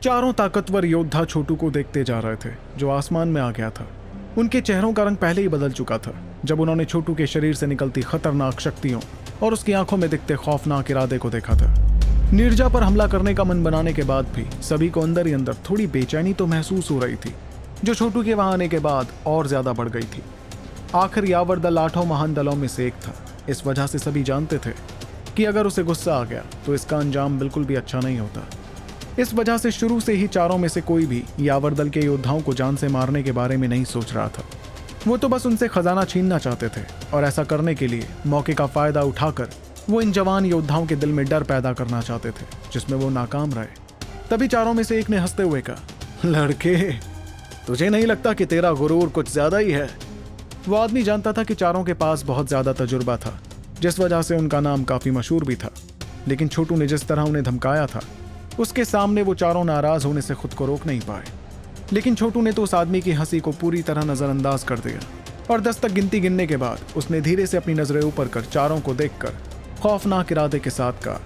चारों ताकतवर योद्धा छोटू को देखते जा रहे थे, जो आसमान में आ गया था। उनके चेहरों का रंग पहले ही बदल चुका था जब उन्होंने छोटू के शरीर से निकलती खतरनाक शक्तियों और उसकी आंखों में दिखते खौफनाक इरादे को देखा था। नीरजा पर हमला करने का मन बनाने के बाद भी सभी को अंदर ही अंदर थोड़ी बेचैनी तो महसूस हो रही थी, जो छोटू के वहां आने के बाद और ज्यादा बढ़ गई थी। आखिर यावर दल 8 महान दलों में से एक था। इस वजह से सभी जानते थे कि अगर उसे गुस्सा आ गया तो इसका अंजाम बिल्कुल भी अच्छा नहीं होता। इस वजह से शुरू से ही चारों में से कोई भी यावर दल के योद्धाओं को जान से मारने के बारे में नहीं सोच रहा था। वो तो बस उनसे खजाना छीनना चाहते थे, और ऐसा करने के लिए मौके का फायदा उठाकर वो इन जवान योद्धाओं के दिल में डर पैदा करना चाहते थे, जिसमें वो नाकाम रहे। तभी चारों में से एक ने हंसते हुए कहा, लड़के, तुझे नहीं लगता कि तेरा गुरूर कुछ ज्यादा ही है? वो आदमी जानता था कि चारों के पास बहुत ज्यादा तजुर्बा था, जिस वजह से उनका नाम काफी मशहूर भी था। लेकिन छोटू ने जिस तरह उन्हें धमकाया था, उसके सामने वो चारों नाराज होने से खुद को रोक नहीं पाए। लेकिन छोटू ने तो उस आदमी की हंसी को पूरी तरह नजरअंदाज कर दिया, और 10 तक गिनती गिनने के बाद उसने धीरे से अपनी नजरें ऊपर कर चारों को देखकर खौफनाक इरादे के साथ कहा,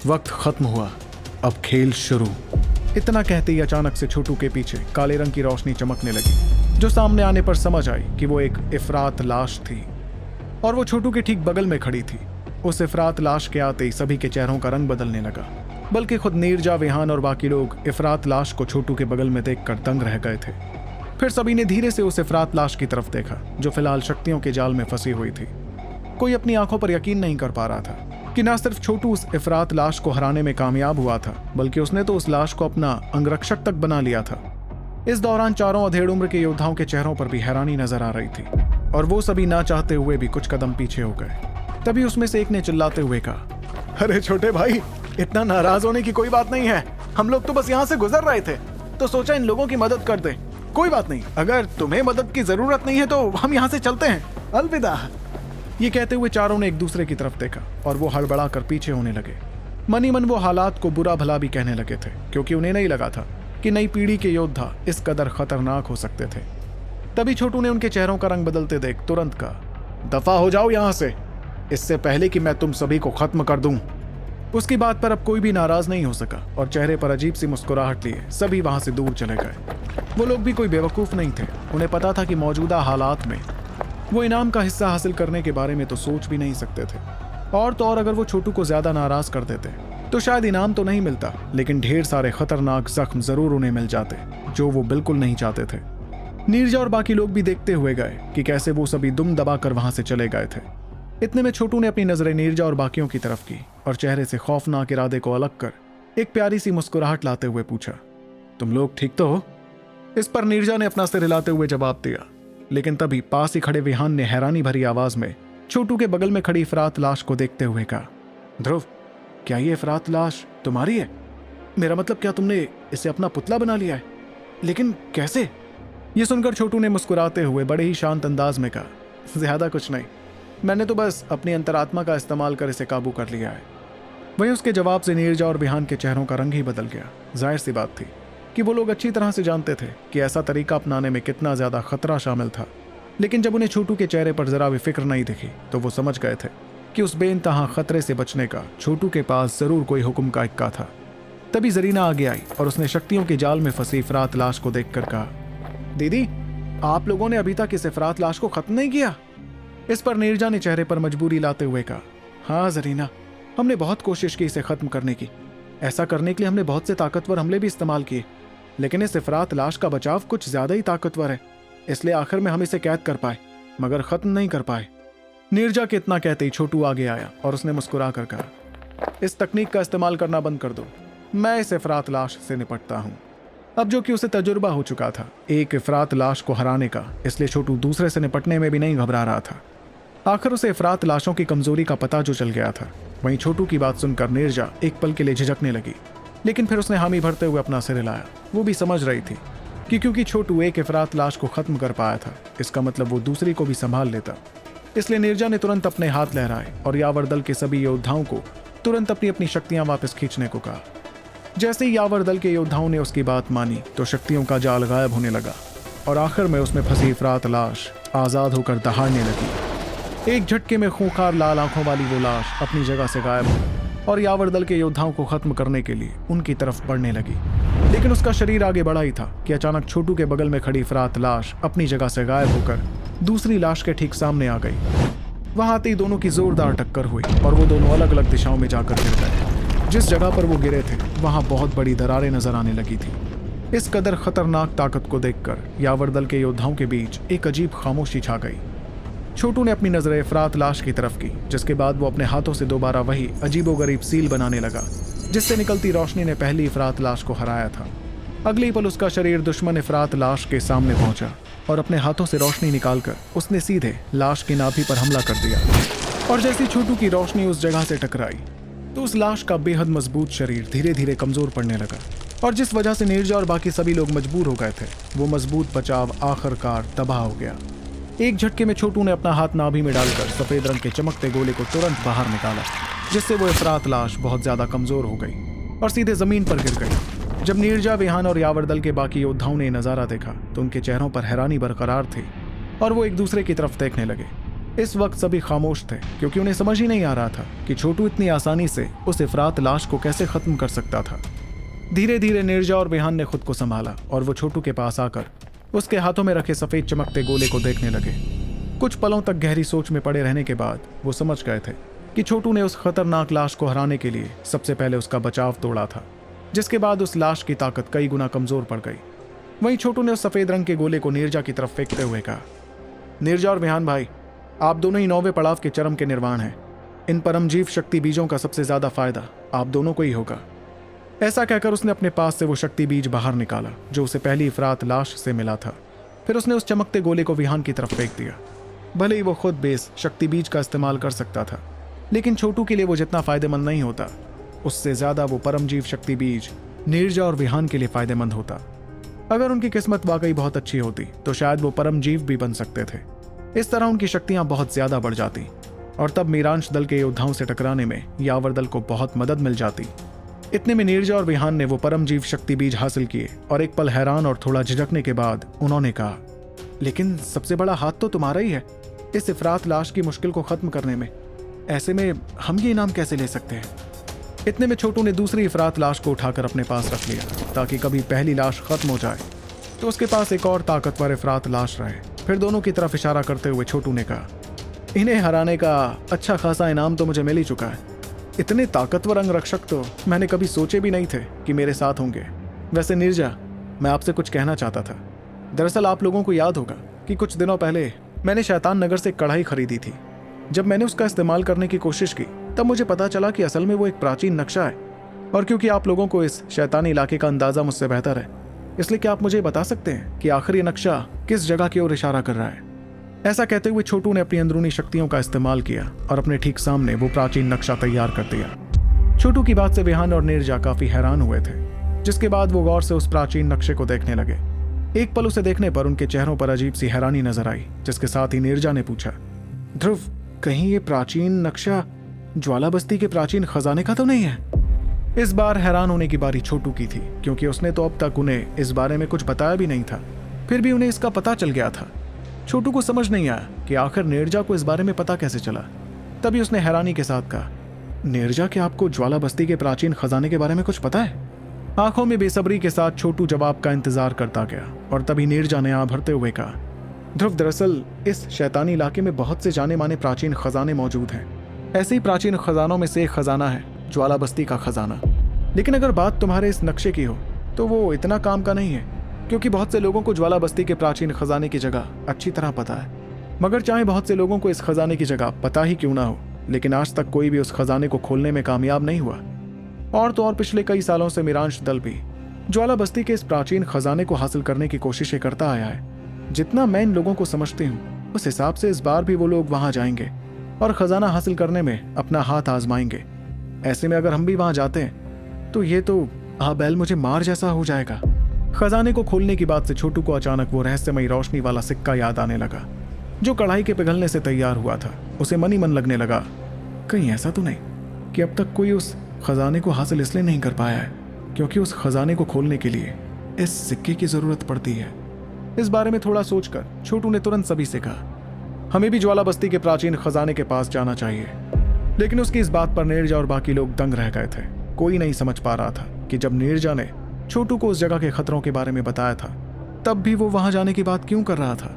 वक्त खत्म हुआ, अब खेल शुरू। इतना कहते ही अचानक से छोटू के पीछे काले रंग की रोशनी चमकने लगी, जो सामने आने पर समझ आई कि वो एक इफरात लाश थी, और वो छोटू के ठीक बगल में खड़ी थी। उस इफरात लाश के आते ही सभी के चेहरों का रंग बदलने लगा, बल्कि खुद नीरजा, विहान और बाकी लोग इफरात लाश को छोटू के बगल में देखकर दंग रह गए थे। फिर सभी ने धीरे से उस इफरात लाश की तरफ देखा, जो फिलहाल शक्तियों के जाल में फंसी हुई थी। कोई अपनी आंखों पर यकीन नहीं कर पा रहा था कि न सिर्फ छोटू उस इफरात लाश को हराने में कामयाब हुआ था, बल्कि उसने तो उस लाश को अपना अंगरक्षक तक बना लिया था। इस दौरान चारों अधेड़ उम्र के योद्धाओं के चेहरों पर भी हैरानी नजर आ रही थी, और वो सभी ना चाहते हुए भी कुछ कदम पीछे हो गए। तभी उसमें से एक ने चिल्लाते हुए कहा, अरे छोटे भाई, इतना नाराज होने की कोई बात नहीं है। हम लोग तो बस यहाँ से गुजर रहे थे, तो सोचा इन लोगों की मदद कर दे। कोई बात नहीं, अगर तुम्हें मदद की जरूरत नहीं है तो हम यहाँ से चलते हैं, अलविदा। ये कहते हुए चारों ने एक दूसरे की तरफ देखा, और वो हड़बड़ा कर पीछे होने लगे। मनी मन वो हालात को बुरा भला भी कहने लगे थे, क्योंकि उन्हें नहीं लगा था कि नई पीढ़ी के योद्धा इस कदर खतरनाक हो सकते थे। तभी छोटू ने उनके चेहरों का रंग बदलते देख तुरंत कहा, दफा हो जाओ यहाँ से, इससे पहले कि मैं तुम सभी को खत्म कर दूं। उसकी बात पर अब कोई भी नाराज नहीं हो सका, और चेहरे पर अजीब सी मुस्कुराहट लिए सभी वहां से दूर चले गए। वो लोग भी कोई बेवकूफ नहीं थे, उन्हें पता था कि मौजूदा हालात में वो इनाम का हिस्सा हासिल करने के बारे में तो सोच भी नहीं सकते थे। और तो और अगर वो छोटू को ज्यादा नाराज कर देते तो शायद इनाम तो नहीं मिलता, लेकिन ढेर सारे खतरनाक जख्म जरूर उन्हें मिल जाते, जो वो बिल्कुल नहीं चाहते थे। नीरजा और बाकी लोग भी देखते हुए गए कि कैसे वो सभी दुम दबाकर वहां से चले गए थे। इतने में छोटू ने अपनी नजरें नीरजा और बाकियों की तरफ की, और चेहरे से खौफनाक इरादे को अलग कर एक प्यारी सी मुस्कुराहट लाते हुए पूछा, तुम लोग ठीक तो हो? इस पर नीरजा ने अपना सिर हिलाते हुए जवाब दिया, लेकिन तभी पास ही खड़े विहान ने हैरानी भरी आवाज में छोटू के बगल में खड़ी इफरात लाश को देखते हुए कहा, ध्रुव, क्या ये इफरात लाश तुम्हारी है? मेरा मतलब, क्या तुमने इसे अपना पुतला बना लिया है? लेकिन कैसे? ये सुनकर छोटू ने मुस्कुराते हुए बड़े ही शांत अंदाज में कहा, ज्यादा कुछ नहीं, मैंने तो बस अपनी अंतरात्मा का इस्तेमाल कर इसे काबू कर लिया है। वहीं उसके जवाब से नीरजा और विहान के चेहरों का रंग ही बदल गया। जाहिर सी बात थी कि वो लोग अच्छी तरह से जानते थे कि ऐसा तरीका अपनाने में कितना ज्यादा खतरा शामिल था, लेकिन जब उन्हें छोटू के चेहरे पर जरा भी फिक्र नहीं दिखी तो वो समझ गए थे कि उस बेइंतहा खतरे से बचने का छोटू के पास जरूर कोई हुक्म का इक्का था। तभी जरीना आगे आई और उसने शक्तियों के जाल में फंसी इफरात लाश को देखकर कहा, दीदी, आप लोगों ने अभी तक इस इफरात लाश को खत्म नहीं किया? इस पर नीरजा ने चेहरे पर मजबूरी लाते हुए कहा, हाँ जरीना, हमने बहुत कोशिश की इसे खत्म करने की। ऐसा करने के लिए हमने बहुत से ताकतवर हमले भी इस्तेमाल किए, लेकिन इस इफरात लाश का बचाव कुछ ज्यादा ही ताकतवर है, इसलिए आखिर में हम इसे कैद कर पाए, मगर खत्म नहीं कर पाए। नीरजा के इतना कहते ही छोटू आगे आया और उसने मुस्कुरा कर कहा, इस तकनीक का इस्तेमाल करना बंद कर दो, मैं इस इफरात लाश से निपटता हूँ। अब जो कि उसे तजुर्बा हो चुका था एक इफरात लाश को हराने का, इसलिए छोटू दूसरे से निपटने में भी नहीं घबरा रहा था। आखिर उसे इफरात लाशों की कमजोरी का पता जो चल गया था। वहीं छोटू की बात सुनकर नीरजा एक पल के लिए झिझकने लगी, लेकिन फिर उसने हामी भरते हुए अपना सिर हिलाया। वो भी समझ रही थी कि क्योंकि छोटू एक इफरात लाश को खत्म कर पाया था, इसका मतलब वो दूसरी को भी संभाल लेता। इसलिए नीरजा ने तुरंत अपने हाथ लहराए और यावर दल के सभी योद्धाओं को तुरंत अपनी अपनी शक्तियां वापस खींचने को कहा। जैसे ही यावर दल के योद्धाओं ने उसकी बात मानी तो शक्तियों का जाल गायब होने लगा और आखिर में उसमें फंसी इफरात लाश आजाद होकर दहाड़ने लगी। एक झटके में खूंखार लाल आंखों वाली वो लाश अपनी जगह से गायब हुई और यावर दल के योद्धाओं को खत्म करने के लिए उनकी तरफ बढ़ने लगी। लेकिन उसका शरीर आगे बढ़ा ही था कि अचानक छोटू के बगल में खड़ी इफरात लाश अपनी जगह से गायब होकर दूसरी लाश के ठीक सामने आ गई। वहां आते ही दोनों की जोरदार टक्कर हुई और वो दोनों अलग अलग दिशाओं में जाकर गिर गए। जिस जगह पर वो गिरे थे वहां बहुत बड़ी दरारें नजर आने लगी थी। इस कदर खतरनाक ताकत को देखकर यावर दल के योद्धाओं के बीच एक अजीब खामोशी छा गई। छोटू ने अपनी नजरें इफरात लाश की तरफ की, जिसके बाद वो अपने हाथों से दोबारा वही अजीबोगरीब सील बनाने लगा जिससे निकलती रोशनी ने पहली इफरात लाश को हराया था। अगले ही पल उसका शरीर दुश्मन इफरात लाश के सामने पहुंचा और अपने हाथों से रोशनी निकालकर उसने सीधे लाश की नाभि पर हमला कर दिया। और जैसी छोटू की रोशनी उस जगह से टकराई तो उस लाश का बेहद मजबूत शरीर धीरे धीरे कमजोर पड़ने लगा, और जिस वजह से नीरजा और बाकी सभी लोग मजबूर हो गए थे, वो मजबूत बचाव आखिरकार तबाह हो गया। एक झटके में छोटू ने अपना हाथ नाभि में डालकर सफेद रंग के चमकते गोले को तुरंत बाहर निकाला, जिससे वो इफरात लाश बहुत ज्यादा कमजोर हो गई और सीधे जमीन पर गिर गई। जब नीरजा, विहान और यावर दल के बाकी योद्धाओं ने नजारा देखा तो उनके चेहरों पर हैरानी बरकरार थी और वो एक दूसरे की तरफ देखने लगे। इस वक्त सभी खामोश थे क्योंकि उन्हें समझ ही नहीं आ रहा था कि छोटू इतनी आसानी से उस इफरात लाश को कैसे खत्म कर सकता था। धीरे धीरे नीरजा और विहान ने खुद को संभाला और वो छोटू के पास आकर उसके हाथों में रखे सफेद चमकते गोले को देखने लगे। कुछ पलों तक गहरी सोच में पड़े रहने के बाद वो समझ गए थे कि छोटू ने उस खतरनाक लाश को हराने के लिए सबसे पहले उसका बचाव तोड़ा था, जिसके बाद उस लाश की ताकत कई गुना कमजोर पड़ गई। वहीं छोटू ने उस सफेद रंग के गोले को नीरजा की तरफ फेंकते हुए कहा, नीरजा और विहान भाई, आप दोनों ही 9वें पड़ाव के चरम के निर्वाण हैं। इन परमजीव शक्ति बीजों का सबसे ज्यादा फायदा आप दोनों को ही होगा। ऐसा कहकर उसने अपने पास से वो शक्ति बीज बाहर निकाला जो उसे पहली इफरात लाश से मिला था। फिर उसने उस चमकते गोले को विहान की तरफ फेंक दिया। भले ही वो खुद बेस शक्ति बीज का इस्तेमाल कर सकता था, लेकिन छोटू के लिए वो जितना फायदेमंद नहीं होता, उससे ज्यादा वो परमजीव शक्ति बीज नीरजा और विहान के लिए फायदेमंद होता। अगर उनकी किस्मत वाकई बहुत अच्छी होती तो शायद वो परमजीव भी बन सकते थे। इस तरह उनकी शक्तियां बहुत ज्यादा बढ़ जाती और तब मीरांश दल के योद्धाओं से टकराने में यावर दल को बहुत मदद मिल जाती। इतने में नीरजा और विहान ने वो परमजीव शक्ति बीज हासिल किए और एक पल हैरान और थोड़ा झिझकने के बाद उन्होंने कहा, लेकिन सबसे बड़ा हाथ तो तुम्हारा ही है इस इफरात लाश की मुश्किल को खत्म करने में। ऐसे में हम ये इनाम कैसे ले सकते हैं? इतने में छोटू ने दूसरी इफरात लाश को उठाकर अपने पास रख लिया ताकि कभी पहली लाश खत्म हो जाए तो उसके पास एक और ताकतवर इफरात लाश रहे। फिर दोनों की तरफ इशारा करते हुए छोटू ने कहा, इन्हें हराने का अच्छा खासा इनाम तो मुझे मिल ही चुका है। इतने ताकतवर अंगरक्षक तो मैंने कभी सोचे भी नहीं थे कि मेरे साथ होंगे। वैसे नीरजा, मैं आपसे कुछ कहना चाहता था। दरअसल आप लोगों को याद होगा कि कुछ दिनों पहले मैंने शैतान नगर से एक कढ़ाई खरीदी थी। जब मैंने उसका इस्तेमाल करने की कोशिश की तब मुझे पता चला कि असल में वो एक प्राचीन नक्शा है, और क्योंकि आप लोगों को इस शैतानी इलाके का अंदाजा मुझसे बेहतर है, इसलिए क्या आप मुझे बता सकते हैं कि आखिर ये नक्शा किस जगह की ओर इशारा कर रहा है? ऐसा कहते हुए छोटू ने अपनी अंदरूनी शक्तियों का इस्तेमाल किया और अपने ठीक सामने वो प्राचीन नक्शा तैयार कर दिया। छोटू की बात से विहान और नीरजा काफी हैरान हुए थे, जिसके बाद वो गौर से उस प्राचीन नक्शे को देखने लगे। एक पल उसे देखने पर उनके चेहरों पर अजीब सी हैरानी नजर आई, जिसके साथ ही नीरजा ने पूछा, ध्रुव, कहीं ये प्राचीन नक्शा ज्वाला बस्ती के प्राचीन खजाने का तो नहीं है? इस बार हैरान होने की बारी छोटू की थी, क्योंकि उसने तो अब तक उन्हें इस बारे में कुछ बताया भी नहीं था, फिर भी उन्हें इसका पता चल गया था। छोटू को समझ नहीं आया कि आखिर नीरजा को इस बारे में पता कैसे चला। तभी उसने हैरानी के साथ कहा, नीरजा, क्या आपको ज्वाला बस्ती के प्राचीन खजाने के बारे में कुछ पता है? आंखों में बेसब्री के साथ छोटू जवाब का इंतजार करता गया और तभी नीरजा ने आंख भरते हुए कहा, ध्रुव, दरअसल इस शैतानी इलाके में बहुत से जाने माने प्राचीन खजाने मौजूद हैं। ऐसे ही प्राचीन खजानों में से एक खजाना है ज्वाला बस्ती का खजाना। लेकिन अगर बात तुम्हारे इस नक्शे की हो तो वो इतना काम का नहीं है, क्योंकि बहुत से लोगों को ज्वाला बस्ती के प्राचीन खजाने की जगह अच्छी तरह पता है। मगर चाहे बहुत से लोगों को इस खजाने की जगह पता ही क्यों ना हो, लेकिन आज तक कोई भी उस खजाने को खोलने में कामयाब नहीं हुआ। और तो और पिछले कई सालों से मीरांश दल भी ज्वाला बस्ती के इस प्राचीन खजाने को हासिल करने की कोशिशें करता आया है। जितना मैं इन लोगों को समझती हूँ उस हिसाब से इस बार भी वो लोग वहां जाएंगे और खजाना हासिल करने में अपना हाथ आजमाएंगे। ऐसे में अगर हम भी वहां जाते हैं तो ये तो बैल मुझे मार जैसा हो जाएगा। खजाने को खोलने की बात से छोटू को अचानक वो रहस्यमयी रोशनी वाला सिक्का याद आने लगा जो कढ़ाई के पिघलने से तैयार हुआ था। उसे मन ही मन लगने लगा, कहीं ऐसा तो नहीं कि अब तक कोई उस खजाने को हासिल इसलिए नहीं कर पाया है क्योंकि उस खजाने को खोलने के लिए इस सिक्के की जरूरत पड़ती है। इस बारे में थोड़ा सोचकर छोटू ने तुरंत सभी से कहा, हमें भी ज्वाला बस्ती के प्राचीन खजाने के पास जाना चाहिए। लेकिन उसकी इस बात पर नीरजा और बाकी लोग दंग रह गए थे। कोई नहीं समझ पा रहा था कि जब नीरजा ने छोटू को उस जगह के खतरों के बारे में बताया था, तब भी वो वहां जाने की बात क्यों कर रहा था?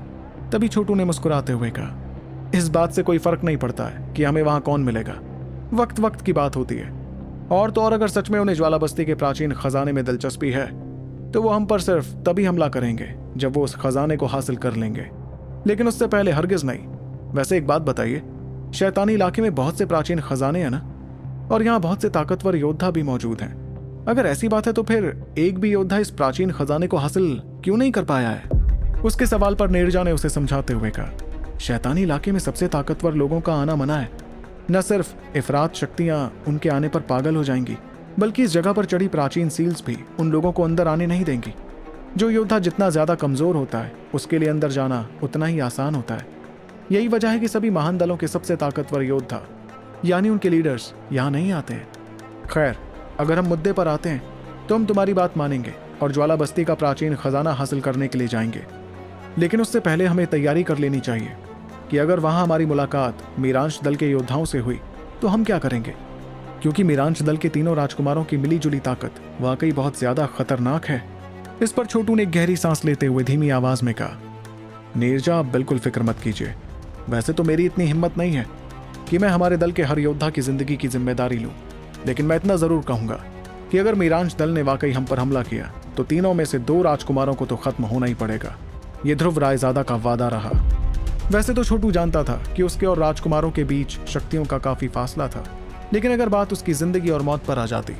तभी छोटू ने मुस्कुराते हुए कहा, इस बात से कोई फर्क नहीं पड़ता है कि हमें वहां कौन मिलेगा, वक्त वक्त की बात होती है। और तो और अगर सच में उन्हें ज्वाला बस्ती के प्राचीन खजाने में दिलचस्पी है तो वो हम पर सिर्फ तभी हमला करेंगे जब वो उस खजाने को हासिल कर लेंगे, लेकिन उससे पहले हरगिज नहीं। वैसे एक बात बताइए, शैतानी इलाके में बहुत से प्राचीन खजाने हैं ना, और यहाँ बहुत से ताकतवर योद्धा भी मौजूद हैं। अगर ऐसी बात है तो फिर एक भी योद्धा इस प्राचीन खजाने को हासिल क्यों नहीं कर पाया है? उसके सवाल पर नीरजा ने उसे समझाते हुए कहा, शैतानी इलाके में सबसे ताकतवर लोगों का आना मना है। न सिर्फ इफरात शक्तियां उनके आने पर पागल हो जाएंगी, बल्कि इस जगह पर चढ़ी प्राचीन सील्स भी उन लोगों को अंदर आने नहीं देंगी। जो योद्धा जितना ज्यादा कमजोर होता है उसके लिए अंदर जाना उतना ही आसान होता है। यही वजह है कि सभी महान दलों के सबसे ताकतवर योद्धा यानी उनके लीडर्स यहाँ नहीं आते हैं। खैर, अगर हम मुद्दे पर आते हैं तो हम तुम्हारी बात मानेंगे और ज्वाला बस्ती का प्राचीन खजाना हासिल करने के लिए जाएंगे, लेकिन उससे पहले हमें तैयारी कर लेनी चाहिए कि अगर वहां हमारी मुलाकात मीरांश दल के योद्धाओं से हुई तो हम क्या करेंगे, क्योंकि मीरांश दल के तीनों राजकुमारों की मिली जुली ताकत वाकई बहुत ज्यादा खतरनाक है। इस पर छोटू ने गहरी सांस लेते हुए धीमी आवाज में कहा, नीरजा, आप बिल्कुल फिक्र मत कीजिए। वैसे तो मेरी इतनी हिम्मत नहीं है कि मैं हमारे दल के हर योद्धा की जिंदगी की जिम्मेदारी लूं, लेकिन मैं इतना जरूर कहूंगा कि अगर मीरांश दल ने वाकई हम पर हमला किया तो तीनों में से 2 राजकुमारों को तो खत्म होना ही पड़ेगा। ये ध्रुव रायजादा का वादा रहा। वैसे तो छोटू जानता था कि उसके और राजकुमारों के बीच शक्तियों का काफी फासला था, लेकिन अगर बात उसकी जिंदगी और मौत पर आ जाती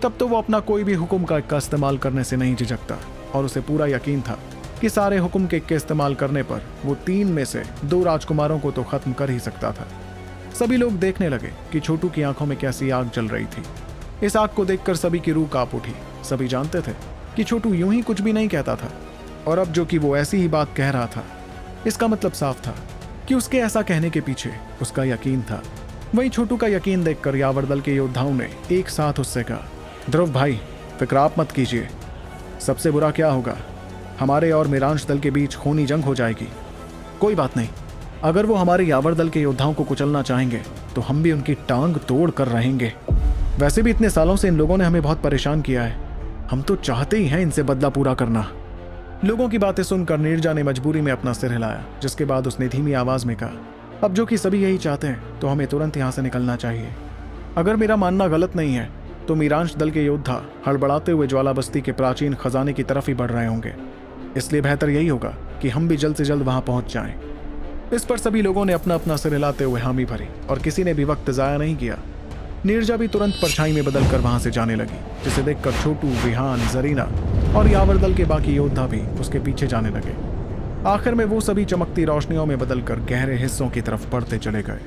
तब तो वो अपना कोई भी हुक्म का इक्का इस्तेमाल करने से नहीं झिझकता, और उसे पूरा यकीन था कि सारे हुक्म के इक्के इस्तेमाल करने पर वो 3 में से 2 राजकुमारों को तो खत्म कर ही सकता था। सभी लोग देखने लगे कि छोटू की आंखों में कैसी आग जल रही थी। इस आग को देखकर सभी की रूह कांप उठी। सभी जानते थे कि छोटू यूं ही कुछ भी नहीं कहता था, और अब जो कि वो ऐसी ही बात कह रहा था, इसका मतलब साफ था कि उसके ऐसा कहने के पीछे उसका यकीन था। वहीं छोटू का यकीन देखकर यावर दल के योद्धाओं ने एक साथ उससे कहा, ध्रुव भाई, फिक्र आप मत कीजिए। सबसे बुरा क्या होगा, हमारे और मीरांश दल के बीच खूनी जंग हो जाएगी। कोई बात नहीं, अगर वो हमारे यावर दल के योद्धाओं को कुचलना चाहेंगे तो हम भी उनकी टांग तोड़ कर रहेंगे। वैसे भी इतने सालों से इन लोगों ने हमें बहुत परेशान किया है, हम तो चाहते ही हैं इनसे बदला पूरा करना। लोगों की बातें सुनकर नीरजा ने मजबूरी में अपना सिर हिलाया, जिसके बाद उसने धीमी आवाज में कहा, अब जो कि सभी यही चाहते हैं तो हमें तुरंत यहाँ से निकलना चाहिए। अगर मेरा मानना गलत नहीं है तो मीरांश दल के योद्धा हड़बड़ाते हुए ज्वाला बस्ती के प्राचीन खजाने की तरफ ही बढ़ रहे होंगे, इसलिए बेहतर यही होगा कि हम भी जल्द से जल्द वहां पहुंच जाएं। इस पर सभी लोगों ने अपना अपना सिर हिलाते हुए हामी भरी और किसी ने भी वक्त जाया नहीं किया। नीरजा भी तुरंत परछाई में बदलकर वहां से जाने लगी, जिसे देखकर छोटू, विहान, जरीना और यावर दल के बाकी योद्धा भी उसके पीछे जाने लगे। आखिर में वो सभी चमकती रोशनियों में बदलकर गहरे हिस्सों की तरफ बढ़ते चले गए।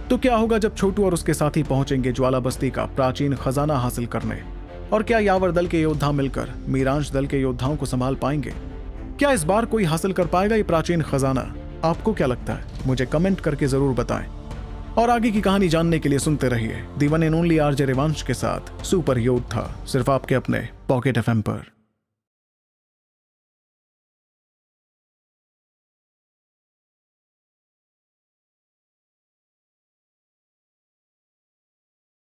तो क्या होगा जब छोटू और उसके साथी पहुंचेंगे ज्वाला बस्ती का प्राचीन खजाना हासिल करने, और क्या यावर दल के योद्धा मिलकर मीरांश दल के योद्धाओं को संभाल पाएंगे? क्या इस बार कोई हासिल कर पाएगा ये प्राचीन खजाना? आपको क्या लगता है? मुझे कमेंट करके जरूर बताएं। और आगे की कहानी जानने के लिए सुनते रहिए the one and only RJ Rivansh के साथ सुपर योद्धा, सिर्फ आपके अपने पॉकेट एफएम पर।